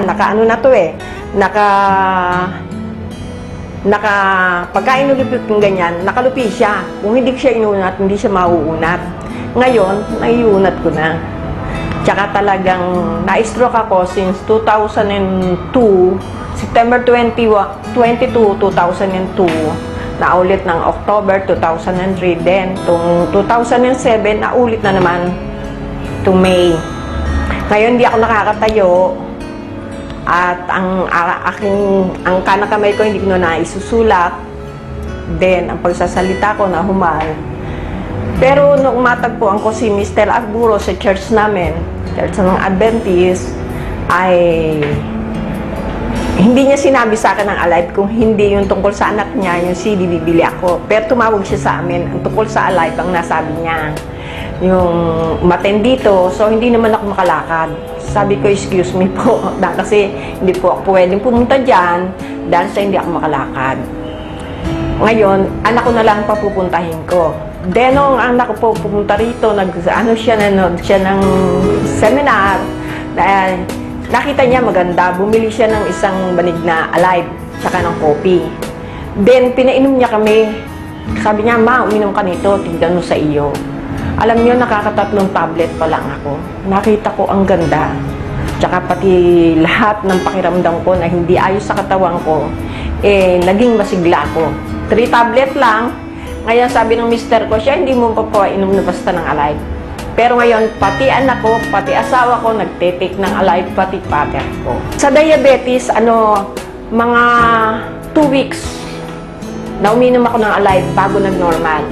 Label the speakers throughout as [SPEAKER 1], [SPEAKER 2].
[SPEAKER 1] Naka ano na to eh, pagka inulipit ng ganyan, nakalupi siya. Kung hindi siya inunat, hindi siya mauunat. Ngayon, naiunat ko na. Tsaka talagang na-stroke ako since 2002, September 22, 2002, naulit ng October 2003, then tung 2007, naulit na naman to May. Ngayon, hindi ako nakakatayo. At ang kanang kamay ko hindi ko na isusulat. Then, ang pagsasalita ko na humal. Pero nung matagpuan ko si Mr. Arburo sa church namin, church ng Adventist, ay hindi niya sinabi sa akin ng Alive kung hindi yung tungkol sa anak niya, yung CD bibili ako. Pero tumawag siya sa amin, ang tungkol sa Alive ang nasabi niya. Yung umattend dito, so hindi naman ako makalakad. Sabi ko, excuse me po, kasi hindi po ako pwedeng pumunta dyan dahil sa hindi ako makalakad. Ngayon, anak ko na lang papupuntahin ko. Then, nung anak ko po pupunta rito, nanood siya ng seminar, nakita niya maganda, bumili siya ng isang banig na Alive, tsaka ng coffee. Then, pinainom niya kami. Sabi niya, ma, uminom ka nito, tignan mo sa iyo. Alam niyo, nakakatatlong tablet pa lang ako. Nakita ko ang ganda. Tsaka pati lahat ng pakiramdam ko na hindi ayos sa katawan ko, naging masigla ko. 3 tablet lang. Ngayon, sabi ng mister ko, siya hindi mo pa inom na basta ng Alive. Pero ngayon, pati anak ko, pati asawa ko, nagtitake ng Alive, pati pater ko. Sa diabetes, mga 2 weeks na uminom ako ng Alive bago nag-normal.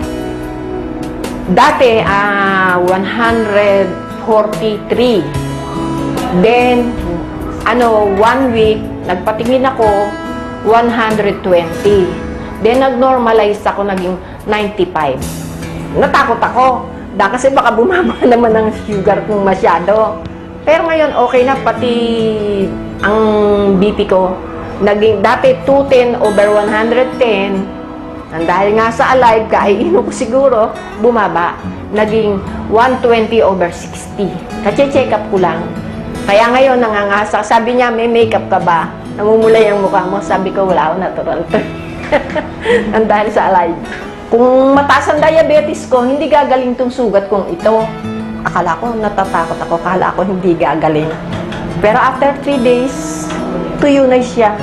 [SPEAKER 1] Dati, 143. Then, 1 week, nagpatingin ako, 120. Then, nag-normalize ako, naging 95. Natakot ako. Kasi baka bumaba naman ang sugar kong masyado. Pero ngayon, okay na, pati ang BP ko. Naging, dati 210/110. Dahil nga sa Alive, kaiinom ko siguro, bumaba. Naging 120/60. Kasi-check up ko lang. Kaya ngayon, nangangasa. Sabi niya, may makeup ka ba? Namumulay ang mukha mo. Sabi ko, wala ako, natural to. Dahil sa Alive. Kung mataas ang diabetes ko, hindi gagaling tong sugat kong ito. Akala ko, natatakot ako. Akala ko, hindi gagaling. Pero after 3 days, tuyo na siya.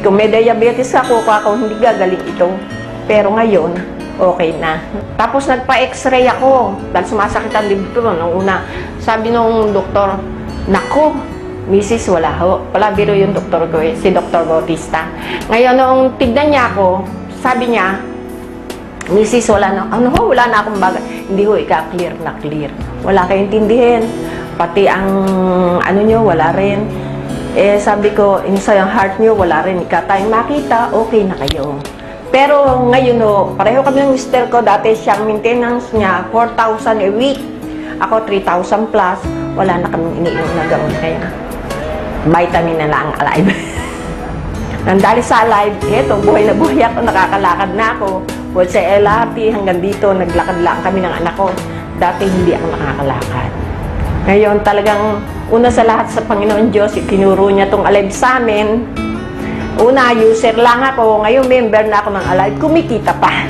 [SPEAKER 1] Kung may diabetes ako hindi gagaling ito. Pero ngayon, okay na. Tapos nagpa-x-ray ako. Dahil sumasakit ang libro nung una. Sabi nung doktor, naku, misis, wala ho. Wala biro yung doktor ko si Dr. Bautista. Ngayon, nung tignan niya ako, sabi niya, misis, wala na, wala na akong bagay. Hindi ho, clear na clear. Wala kayong intindihin. Pati ang, nyo, wala rin. Sabi ko, sa heart nyo, wala rin. Tayong makita, okay na kayo. Pero ngayon pareho kami ng mister ko, dati siyang maintenance niya, 4,000 a week. Ako, 3,000 plus. Wala na kaming iniinom na gamot kaya. Vitamin na lang Alive. Nandali sa Alive, eto, buhay na buhay ako, nakakalakad na ako. Well, sa LRT, hanggang dito, naglakad lang kami ng anak ko. Dati hindi ako nakakalakad. Ngayon, talagang una sa lahat sa Panginoon Diyos, itinuro niya tong Alive sa amin. Una, user lang ako. Ngayon, member na ako ng Alive. Kumikita pa.